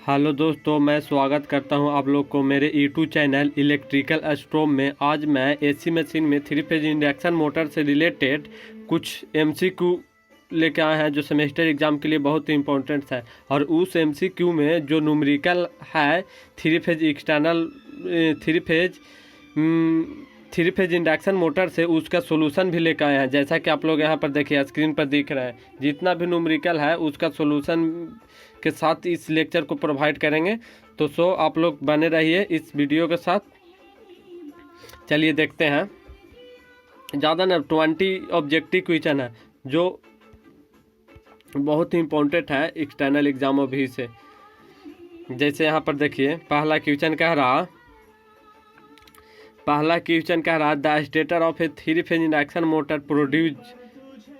Hello दोस्तों, मैं स्वागत करता हूं आप लोग को मेरे यूट्यूब चैनल इलेक्ट्रिकल स्ट्रोम में। आज मैं एसी मशीन में 3 फेज इंडक्शन मोटर से रिलेटेड कुछ एमसीक्यू लेके आए हैं जो सेमेस्टर एग्ज़ाम के लिए बहुत ही इम्पोर्टेंट है। और उस एमसीक्यू में जो न्यूमेरिकल है 3 phase external 3 phase induction motor से उसका सोल्यूशन भी लेकर आए हैं। जैसा कि आप लोग यहाँ पर देखिए स्क्रीन पर दिख रहा है, जितना भी न्यूमेरिकल है उसका सोल्यूशन के साथ इस लेक्चर को प्रोवाइड करेंगे। तो आप लोग बने रहिए इस वीडियो के साथ। चलिए देखते हैं। ज़्यादा ना 20 ऑब्जेक्टिव क्वेश्चन है जो बहुत ही इम्पोर्टेंट है एक्सटर्नल एग्जामों भी से। जैसे यहाँ पर देखिए पहला क्वेश्चन कह रहा the stator of a 3 phase induction motor produce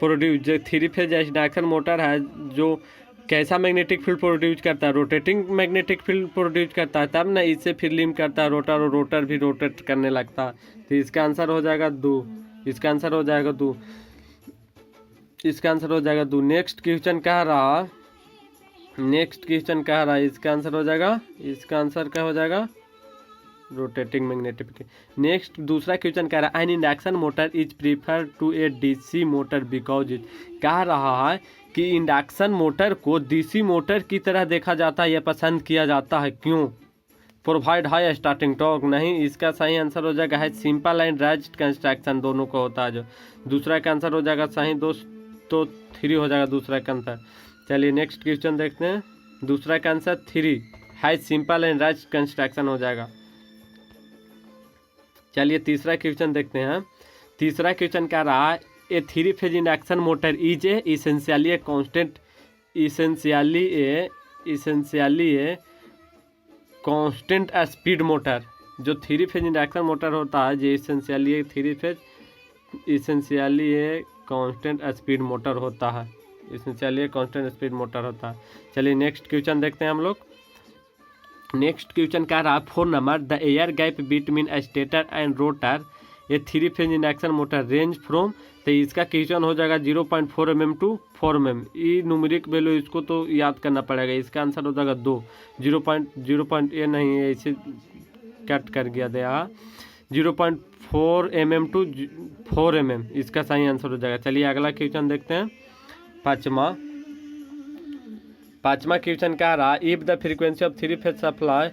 जो 3 फेज इंडक्शन मोटर है जो कैसा मैग्नेटिक फील्ड प्रोड्यूस करता है, रोटेटिंग मैग्नेटिक फील्ड प्रोड्यूस करता है, तब ना इससे फिर लिंक करता है रोटर और रोटर भी रोटेट करने लगता है। तो इसका आंसर हो जाएगा 2। इसका आंसर हो जाएगा 2। इसका आंसर हो जाएगा 2। नेक्स्ट क्वेश्चन कह रहा इसका आंसर हो जाएगा, इसका आंसर क्या हो जाएगा, रोटेटिंग मैग्नेटिक। नेक्स्ट दूसरा क्वेश्चन कह रहा है an induction motor is prefer to a DC motor because it. कह रहा है कि इंडक्शन मोटर को डीसी मोटर की तरह देखा जाता है या पसंद किया जाता है, क्यों? Provide high starting torque. नहीं, इसका सही आंसर हो जाएगा है सिंपल एंड रैज्ड कंस्ट्रक्शन, दोनों का होता है जो। दूसरा का आंसर हो जाएगा सही दोस्त, तो 3 हो जाएगा दूसरा का आंसर। चलिए नेक्स्ट क्वेश्चन देखते हैं। दूसरा का आंसर 3 है सिंपल एंड रैज्ड कंस्ट्रक्शन हो जाएगा। चलिए तीसरा क्वेश्चन देखते हैं। तीसरा क्वेश्चन कह रहा है ए 3 phase induction motor is a essentially constant speed motor. जो 3 फेज इंडक्शन मोटर होता है जो इसेंशियली कांस्टेंट स्पीड मोटर होता है, कांस्टेंट स्पीड मोटर होता है। चलिए नेक्स्ट क्वेश्चन देखते हैं हम लोग। नेक्स्ट क्वेश्चन कह रहा है 4 number the air gap between stator and rotor ये 3 phase induction motor range from. तो इसका क्वेश्चन हो जाएगा 0.4 mm टू 4 mm। ये न्यूमेरिक वैल्यू इसको तो याद करना पड़ेगा। इसका आंसर हो जाएगा 2। 0.0 ये नहीं है, इसे कट कर गया दया 0.4 mm टू 4 mm इसका सही आंसर हो जाएगा। चलिए अगला क्वेश्चन देखते हैं। पाँचवा क्वेश्चन कह रहा if the frequency of 3 phase supply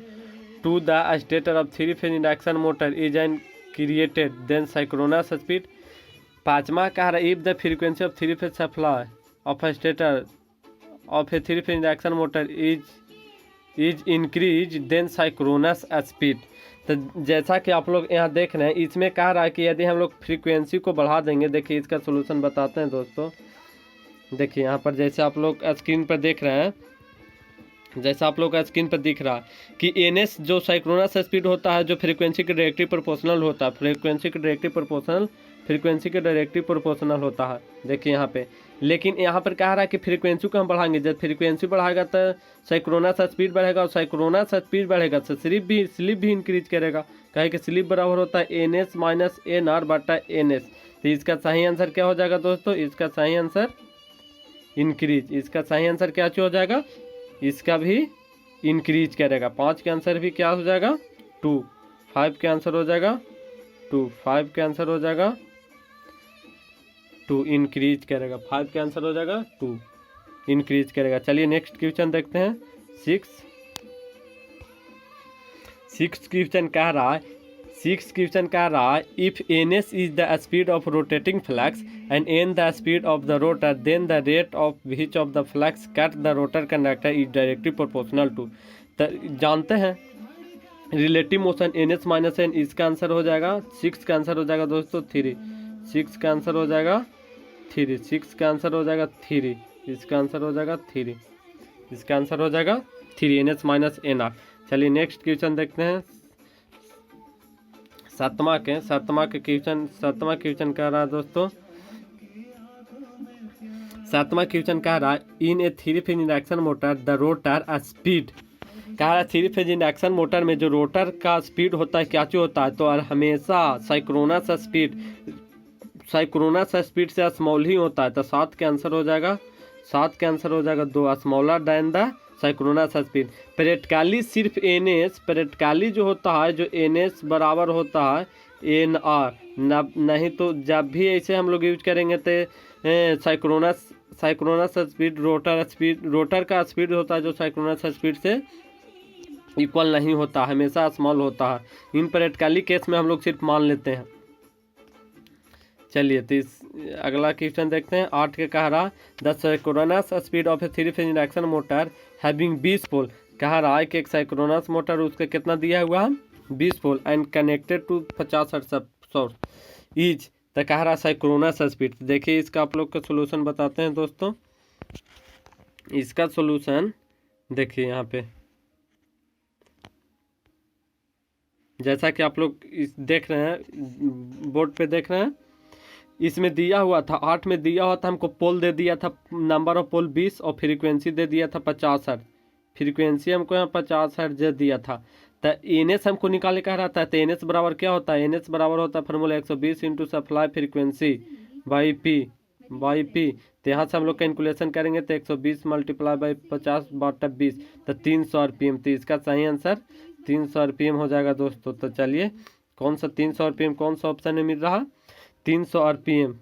to the stator of 3 phase induction motor is an created then synchronous speed. पाँचवा कह रहा if the frequency of 3 phase supply of stator of a 3 phase induction motor is increase then synchronous speed. तो जैसा कि आप लोग यहाँ देख रहे हैं इसमें कह रहा है कि यदि हम लोग फ्रीक्वेंसी को बढ़ा देंगे, देखिए इसका सोल्यूशन बताते हैं दोस्तों। देखिए यहाँ पर जैसे आप लोग स्क्रीन पर देख रहे हैं, जैसा आप लोग का स्क्रीन पर दिख रहा है कि एनएस जो साइक्रोनस स्पीड होता है जो फ्रीक्वेंसी के डायरेक्टली प्रोपोर्शनल होता है, फ्रीक्वेंसी के डायरेक्टली प्रोपोर्शनल होता है। देखिए यहाँ पे, लेकिन यहाँ पर कह रहा है कि फ्रीक्वेंसी को हम बढ़ाएंगे, जब फ्रीक्वेंसी बढ़ाएगा तो साइक्रोनस स्पीड बढ़ेगा और साइक्रोनस स्पीड बढ़ेगा तो स्लिप भी इंक्रीज करेगा। कहे कि स्लिप बराबर होता है NS माइनस NR बटा NS। तो इसका सही आंसर क्या हो जाएगा दोस्तों? इसका सही आंसर इंक्रीज। इसका सही आंसर क्या हो जाएगा? इसका भी इंक्रीज करेगा। 5 के आंसर भी क्या हो जाएगा? 2। 5 के आंसर हो जाएगा 2। 5 के आंसर हो जाएगा 2 इंक्रीज करेगा। 5 के आंसर हो जाएगा 2 इंक्रीज करेगा। चलिए नेक्स्ट क्वेश्चन देखते हैं। 6 क्वेश्चन कह रहा है if NS is the speed of rotating flux and N the speed of the rotor then the rate of which of the flux cut the rotor conductor is directly proportional to. तो जानते हैं relative motion NS minus N। इसका answer हो जाएगा 6 का answer हो जाएगा दोस्तों 3। 6 का आंसर हो जाएगा 3। 6 का आंसर हो जाएगा 3। इसका आंसर हो जाएगा 3। इसका आंसर हो जाएगा 3 NS माइनस NR। चलिए नेक्स्ट क्वेश्चन देखते हैं। सातवां क्वेश्चन कह रहा है दोस्तों। सातवां क्वेश्चन कह रहा है इन ए 3 phase induction motor the rotor speed. कह रहा है 3 फेज इंडक्शन मोटर में जो रोटर का स्पीड होता है क्या चीज होता है? तो हमेशा साइक्रोनस स्पीड से स्मॉल ही होता है। तो 7 के आंसर हो जाएगा 7 का आंसर हो जाएगा 2, smaller than the synchronous speed. Practically सिर्फ NS, प्रैक्टिकली जो होता है, जो NS बराबर होता है NR, नहीं तो जब भी ऐसे हम लोग यूज करेंगे तो साइक्रोनस स्पीड, रोटर का स्पीड होता है जो साइक्रोनस स्पीड से इक्वल नहीं होता, हमेशा स्मॉल होता है। इन प्रैक्टिकली केस में हम लोग सिर्फ मान लेते हैं। चलिए तो अगला क्वेश्चन देखते हैं। 8 के कह रहा the synchronous speed of a 3 phase induction motor having 20 pole. कह रहा है कि एक साइक्रोनस मोटर उसका कितना दिया हुआ है 20 pole and connected to 50 hertz source is, तो कह रहा साइक्रोनस स्पीड। देखिए इसका आप लोग का सोल्यूशन बताते हैं दोस्तों। इसका सोल्यूशन देखिए यहाँ पे, जैसा कि आप लोग देख रहे हैं बोर्ड पे देख रहे हैं, इसमें दिया हुआ था 8 में दिया हुआ था हमको, पोल दे दिया था नंबर ऑफ पोल 20 और फ्रीक्वेंसी दे दिया था 50 हर्ट्ज। फ्रीक्वेंसी हमको यहाँ 50 हर्ट्ज दिया था। तो NS हमको निकाले कह रहा था। तो NS बराबर क्या होता है, NS बराबर होता है formula 120 into supply frequency by P. तो यहाँ से हम लोग कैलकुलेशन करेंगे तो 120 मल्टीप्लाई बाई 50 बटा 20, तो 300 RPM। तो इसका सही आंसर 300 RPM हो जाएगा दोस्तों। तो चलिए कौन सा 300 RPM कौन सा ऑप्शन में मिल रहा, 300 RPM।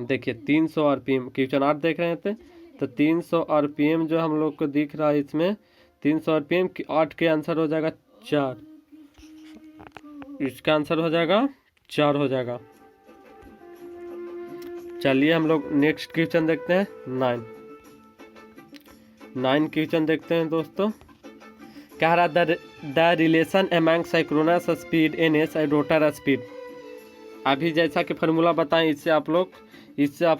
देखिए 300 RPM क्वेश्चन 8 देख रहे थे, तो 300 RPM जो हम लोग को दिख रहा है इसमें 300 RPM की 8 के आंसर हो जाएगा 4, इसका आंसर हो जाएगा 4 हो जाएगा। चलिए हम लोग नेक्स्ट क्वेश्चन देखते हैं। 9 क्वेश्चन देखते हैं दोस्तों। कह रहा the relation among synchronous speed NS and rotor speed. अभी जैसा कि फार्मूला बताएं, इससे आप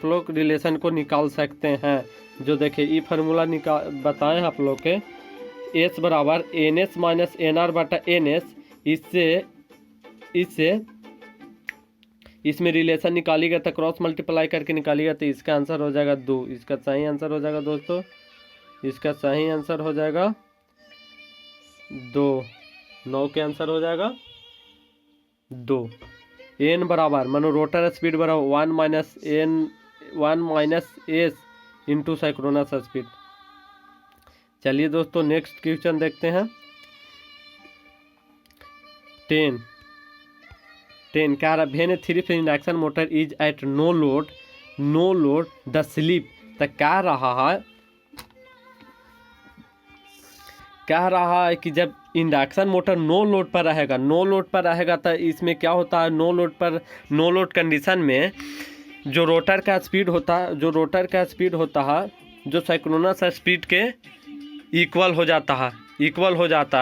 लोग रिलेशन को निकाल सकते हैं। जो देखिए ये फार्मूला बताएं आप लोग के, S बराबर NS माइनस NR बटा NS। इसमें रिलेशन निकालिएगा तो क्रॉस मल्टीप्लाई करके निकालिएगा, तो इसका आंसर हो जाएगा 2। इसका सही आंसर हो जाएगा दोस्तों, इसका सही आंसर हो जाएगा 2। 9 के आंसर हो जाएगा 2। N बराबर मानो रोटर स्पीड बराबर 1 minus S into synchronous speed. चलिए दोस्तों नेक्स्ट क्वेश्चन देखते हैं। 10 कह रहा when a 3 phase induction motor is at no load the slip. तो कह रहा है कि जब इंडक्शन मोटर नो लोड पर रहेगा तो इसमें क्या होता है, नो लोड कंडीशन में जो रोटर का स्पीड होता है जो साइक्रोनस स्पीड के इक्वल हो जाता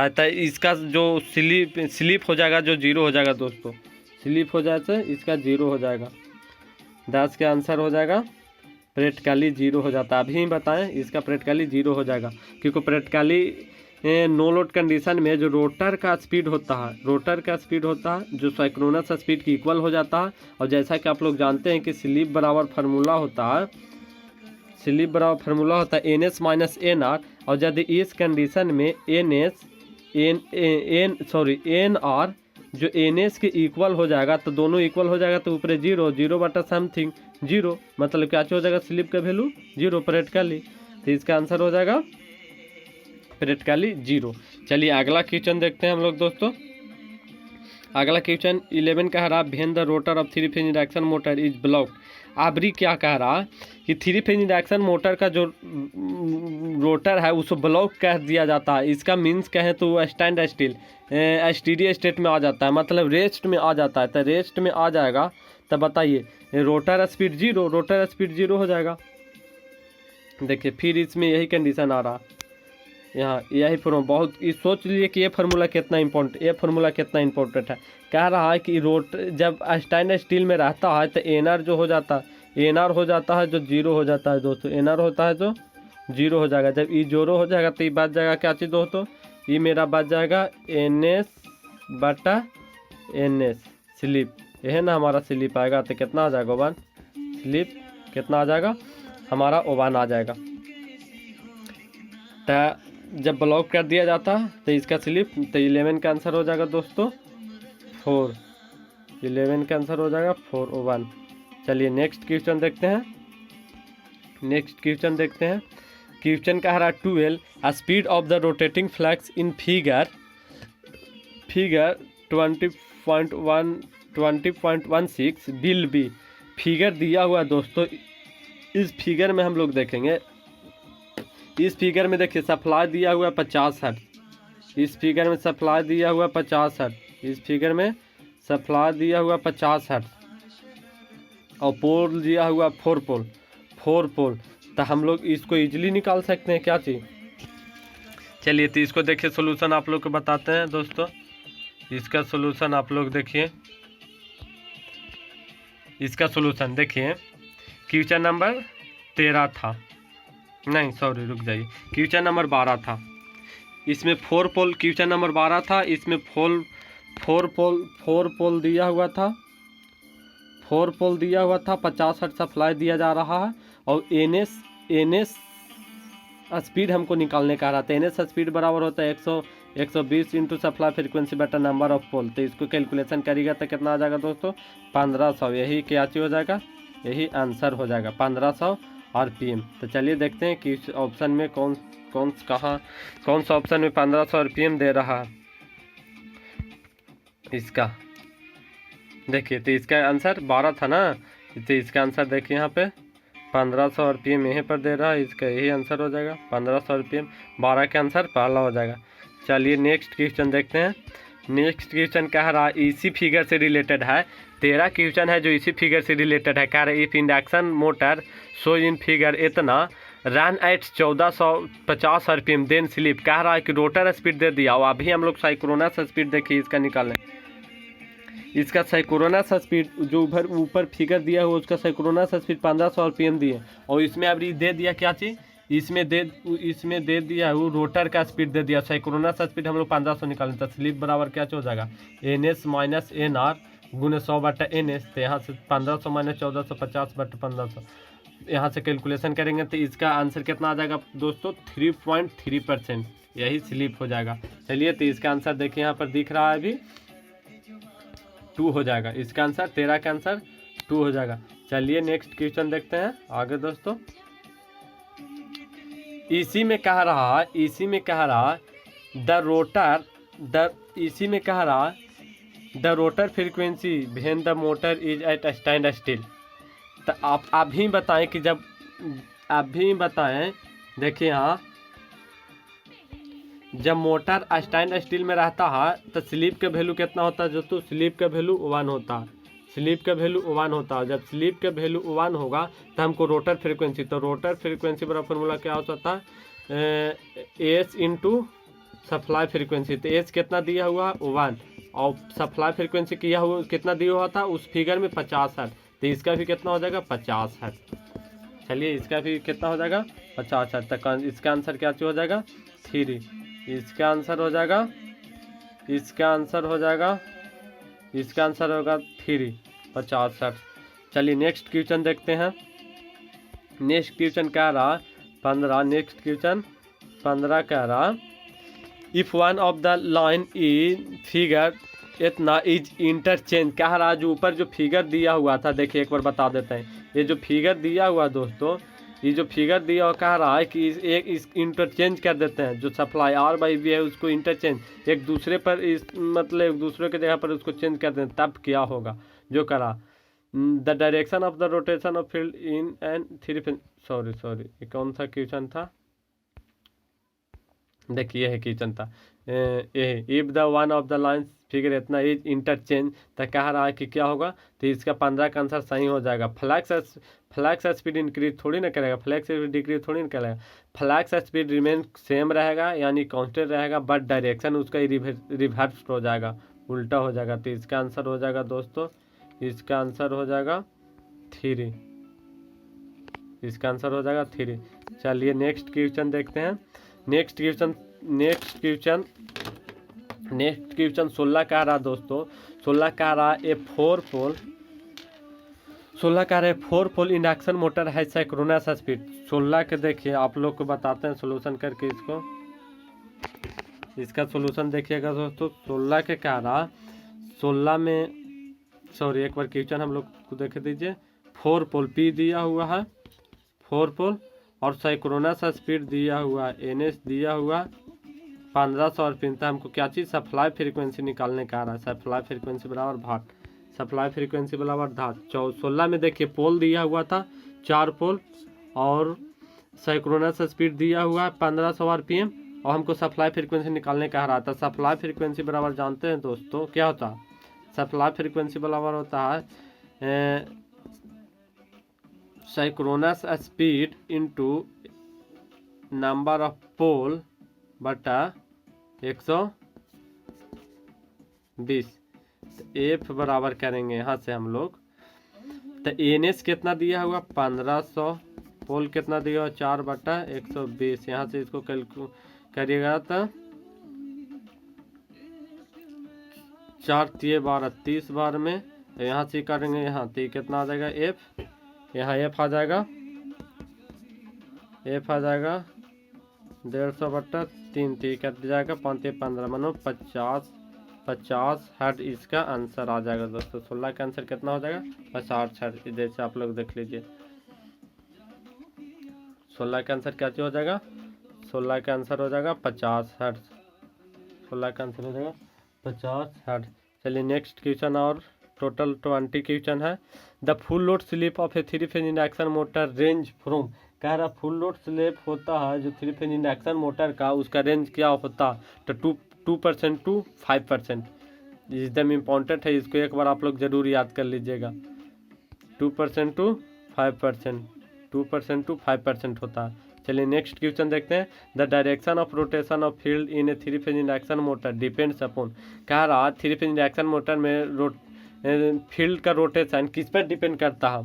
है। तो इसका जो स्लिप हो जाएगा जो 0 हो जाएगा दोस्तों, स्लिप हो जाए तो इसका 0 हो जाएगा। 10 का आंसर हो जाएगा प्रैक्टिकली 0 हो जाता है। अभी बताएं इसका प्रैक्टिकली 0 हो जाएगा, क्योंकि प्रैक्टिकली नो लोड कंडीशन में जो रोटर का स्पीड होता है जो साइक्रोनस स्पीड की इक्वल हो जाता है। और जैसा कि आप लोग जानते हैं कि स्लिप बराबर फार्मूला होता है NS माइनस NR। और यदि इस कंडीशन में NR जो NS के इक्वल हो जाएगा, तो दोनों इक्वल हो जाएगा, तो ऊपर 0 बटा समथिंग 0, मतलब क्या हो जाएगा, स्लिप का वैल्यू 0 प्रैक्टिकली। तो इसका आंसर हो जाएगा प्रैक्टिकली 0। चलिए अगला क्वेश्चन देखते हैं हम लोग दोस्तों। अगला क्वेश्चन 11 कह रहा when the rotor of 3 phase induction motor is block. अभी क्या कह रहा कि 3 फेज इंडक्शन मोटर का जो रोटर है उसको ब्लॉक कह दिया जाता है। इसका मीन्स कहें तो स्टैंड स्टिल स्टीडी स्टेट में आ जाता है, मतलब रेस्ट में आ जाता है। तो रेस्ट में आ जाएगा तो बताइए रोटर स्पीड 0 हो जाएगा। देखिए फिर इसमें यही कंडीशन आ रहा, यहाँ यही फार्मूला बहुत सोच लीजिए कि ये फार्मूला कितना इंपॉर्टेंट है। कह रहा है कि जब स्टैंड स्टील में रहता है तो NR जो हो जाता है जो 0 हो जाता है दोस्तों, NR होता है जो 0 हो जाएगा। जब ये 0 हो जाएगा तो ये बच जाएगा क्या चीज़ दोस्तों, ये मेरा बच जाएगा NS बटा NS स्लिप। यह ना हमारा स्लिप आएगा, तो कितना आ जाएगा 1 स्लिप, कितना आ जाएगा हमारा 1 आ जाएगा। तो जब ब्लॉक कर दिया जाता है तो इसका स्लिप, तो 11 का आंसर हो जाएगा दोस्तों 4। 11 का आंसर हो जाएगा 4 1। चलिए नेक्स्ट क्वेश्चन देखते हैं। नेक्स्ट क्वेश्चन देखते हैं। क्वेश्चन कह रहा 12 speed of the rotating flux in figure 20.16 will be. Figure दिया हुआ दोस्तों, इस फिगर में हम लोग देखेंगे, इस फिगर में देखिए सप्लाई दिया हुआ 50 हर्ट्ज, इस फिगर में सप्लाई दिया हुआ 50 हर्ट्ज, इस फिगर में सप्लाई दिया हुआ 50 हर्ट्ज और पोल दिया हुआ 4 पोल। तो हम लोग इसको इजीली निकाल सकते हैं क्या चीज़। चलिए तो इसको देखिए सोल्यूशन आप लोग को बताते हैं दोस्तों। इसका सोल्यूशन आप लोग देखिए, इसका सोल्यूशन देखिए। क्वेश्चन नंबर 13 था, नहीं सॉरी रुक जाइए, क्वेश्चन नंबर 12 था। इसमें 4 पोल, क्वेश्चन नंबर 12 था, इसमें 4 पोल दिया हुआ था, 4 पोल दिया हुआ था, 50 हर्ट्ज सप्लाई दिया जा रहा है और एनएस स्पीड हमको निकालने का रहा था। एनएस स्पीड बराबर होता है 120 इंटू सप्लाई फ्रीक्वेंसी बटा नंबर ऑफ पोल। तो इसको कैलकुलेशन करिएगा तो कितना आ जाएगा दोस्तों, 1500। यही क्या चीज़ हो जाएगा, यही आंसर हो जाएगा 1500 आरपीएम। तो चलिए देखते हैं कि ऑप्शन में कौन सा ऑप्शन में 1500 आरपीएम दे रहा है इसका। देखिए तो इसका आंसर 12 था ना, तो इसका आंसर देखिए यहाँ पे 1500 आरपीएम यहीं पर दे रहा है, इसका यही आंसर हो जाएगा 1500 आरपीएम। 12 का आंसर पहला हो जाएगा। चलिए नेक्स्ट क्वेश्चन देखते हैं। नेक्स्ट क्वेश्चन कह रहा है इसी फिगर से रिलेटेड है, 13 क्वेश्चन है जो इसी फिगर से रिलेटेड है। कह रहा है if induction motor so in figure इतना run at 1450 RPM then slip. कह रहा है कि रोटर स्पीड दे दिया और अभी हम लोग साइक्रोनस स्पीड देखिए इसका निकालें। इसका साइक्रोनस स्पीड जो ऊपर फिगर दिया हुआ उसका साइक्रोनस स्पीड 1500 आरपीएम दिए और इसमें अभी दे दिया क्या चीज़, इसमें दे दिया वो रोटर का स्पीड दे दिया। साइक्रोनस स्पीड हम लोग 1500 निकालें तो स्लिप बराबर क्या हो जाएगा, NS माइनस NR गुने 100 बटा NS। तो यहाँ से 1500 माइनस 1450 बटा 1500, यहाँ से कैलकुलेशन करेंगे तो इसका आंसर कितना आ जाएगा दोस्तों, 3.3%। यही स्लिप हो जाएगा। चलिए तो इसका आंसर देखिए यहाँ पर दिख रहा है अभी 2 हो जाएगा। इसका आंसर 13 का आंसर 2 हो जाएगा। चलिए नेक्स्ट क्वेश्चन देखते हैं आगे दोस्तों। इसी में कह रहा the rotor frequency when the motor is at standstill. तो आप अभी बताएं कि जब अभी बताएं, देखिए यहाँ जब मोटर स्टैंड स्टिल में रहता है तो स्लिप का वैल्यू कितना होता है दोस्तों, स्लिप का वैल्यू 1 होता है, स्लिप का वैल्यू 1 होता है। जब स्लिप का वैल्यू 1 होगा तो हमको रोटर फ्रीक्वेंसी, तो रोटर फ्रीक्वेंसी बड़ा फॉर्मूला क्या हो सकता है, एस इंटू सप्लाई फ्रीक्वेंसी। तो एस कितना दिया हुआ 1 और सप्लाई फ्रीक्वेंसी किया हुआ कितना दिया हुआ था उस फिगर में 50 हर्ट्ज। तो इसका भी कितना हो जाएगा 50 हर्ट्ज। चलिए इसका भी कितना हो जाएगा 50 हर्ट्ज तक। इसका आंसर क्या हो जाएगा 3। इसका आंसर हो जाएगा 3 50 हर्ट्ज। चलिए नेक्स्ट क्वेश्चन देखते हैं। नेक्स्ट क्वेश्चन कह रहा 15, नेक्स्ट क्वेश्चन 15 कह रहा if one of the line in figure इतना इज इंटरचेंज। कह रहा जो ऊपर जो फिगर दिया हुआ था, देखिए एक बार बता देते हैं। ये जो फिगर दिया हुआ दोस्तों, ये जो फिगर दिया हुआ कह रहा है कि इस इंटरचेंज कर देते हैं, जो सप्लाई R बाई V है उसको इंटरचेंज एक दूसरे पर मतलब एक दूसरे के जगह पर उसको चेंज कर दें, तब क्या होगा। जो करा the direction of the rotation of field in and three, sorry ये कौन सा क्वेश्चन था, देखिए यह क्वेश्चन था if the one of the line figure इतना इज इंटरचेंज। तो कह रहा है कि क्या होगा, तो इसका 15 का आंसर सही हो जाएगा। फ्लैक्स स्पीड इंक्रीज थोड़ी ना करेगा, फ्लैक्स स्पीड डिक्रीज थोड़ी ना करेगा, फ्लैक्स स्पीड रिमेन सेम रहेगा यानी कांस्टेंट रहेगा, बट डायरेक्शन उसका रिवर्स हो जाएगा, उल्टा हो जाएगा। तो इसका आंसर हो जाएगा दोस्तों, इसका आंसर हो जाएगा 3। इसका आंसर हो जाएगा 3। चलिए नेक्स्ट क्वेश्चन देखते हैं। नेक्स्ट क्वेश्चन 16 कह रहा दोस्तों, 16 कह रहा ए 4 पोल इंडक्शन मोटर है साइक्रोनस स्पीड। 16 के देखिए आप लोग को बताते हैं सोल्यूशन करके इसको, इसका सोल्यूशन देखिएगा दोस्तों। 16 के कह रहा 16 में सॉरी एक बार क्वेश्चन हम लोग को देख दीजिए। 4 पोल P दिया हुआ है, 4 पोल और सिंक्रोनस स्पीड दिया हुआ NS दिया हुआ 1500 आरपीएम। तो हमको क्या चीज़ सप्लाई फ्रीक्वेंसी निकालने का आ रहा है। सप्लाई फ्रीक्वेंसी बराबर भाट, सप्लाई फ्रीक्वेंसी बराबर धात 16 में देखिए पोल दिया हुआ था 4 पोल और सिंक्रोनस स्पीड दिया हुआ है 1500 आरपीएम और हमको सप्लाई फ्रीक्वेंसी निकालने का आ रहा था। सप्लाई फ्रीक्वेंसी बराबर जानते हैं दोस्तों क्या होता है। सप्लाई फ्रीक्वेंसी बराबर होता है synchronous speed into number of pole बटा 120। तो एफ बराबर करेंगे यहाँ से हम लोग। तो NS कितना दिया हुआ 1500, पोल कितना दिया हुआ 4 बटा 120। यहाँ से इसको कैलकुलेट करिएगा तो 4 3 12 30 बार में। तो यहाँ से करेंगे यहाँ तो कितना आ जाएगा एफ, यहाँ एफ आ जाएगा, एफ आ जाएगा 150 बटा 3 कट जाएगा 5 15 मानो 50 हर्ट्ज इसका आंसर आ जाएगा दोस्तों। 16 का आंसर कितना हो जाएगा 50 हर्ट्ज। जैसे आप लोग देख लीजिए 16 का आंसर क्या हो जाएगा, 16 का आंसर हो जाएगा 50 हर्ट्ज। 16 का आंसर हो जाएगा 50 हर्ट्ज। चलिए नेक्स्ट क्वेश्चन और टोटल 20 क्वेश्चन है। The full load slip of a 3 phase induction motor range from, कह रहा फुल लोड स्लिप होता है जो 3 फेज इंडक्शन मोटर का, उसका रेंज क्या होता है तो 2% टू 5%। एकदम इम्पॉर्टेंट है, इसको एक बार आप लोग जरूर याद कर लीजिएगा। 2% टू 5%, 2% टू 5% होता है। चलिए नेक्स्ट क्वेश्चन देखते हैं। The direction of rotation of field in A 3 phase induction motor depends upon, कह रहा 3 फेज इंडक्शन मोटर में फील्ड का रोटेशन किस पर डिपेंड करता है,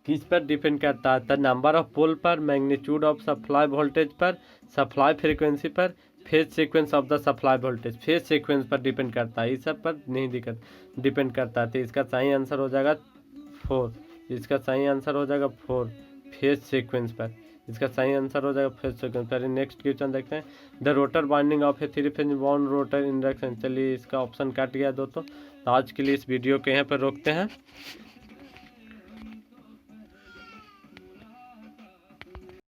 किस पर डिपेंड करता है तो नंबर ऑफ पोल पर, मैग्नीट्यूड ऑफ सप्लाई वोल्टेज पर, सप्लाई फ्रीक्वेंसी पर, phase sequence of the supply voltage, phase sequence पर डिपेंड करता है। इस सब पर नहीं डिपेंड करता है। तो इसका सही आंसर हो जाएगा 4, इसका सही आंसर हो जाएगा 4 फेज सीक्वेंस पर, इसका सही आंसर हो जाएगा फेज सीक्वेंस पर। नेक्स्ट क्वेश्चन देखते हैं। The rotor binding of a 3 phase wound rotor induction, चलिए इसका ऑप्शन कट गया दोस्तों। तो आज के लिए इस वीडियो को यहाँ पर रोकते हैं।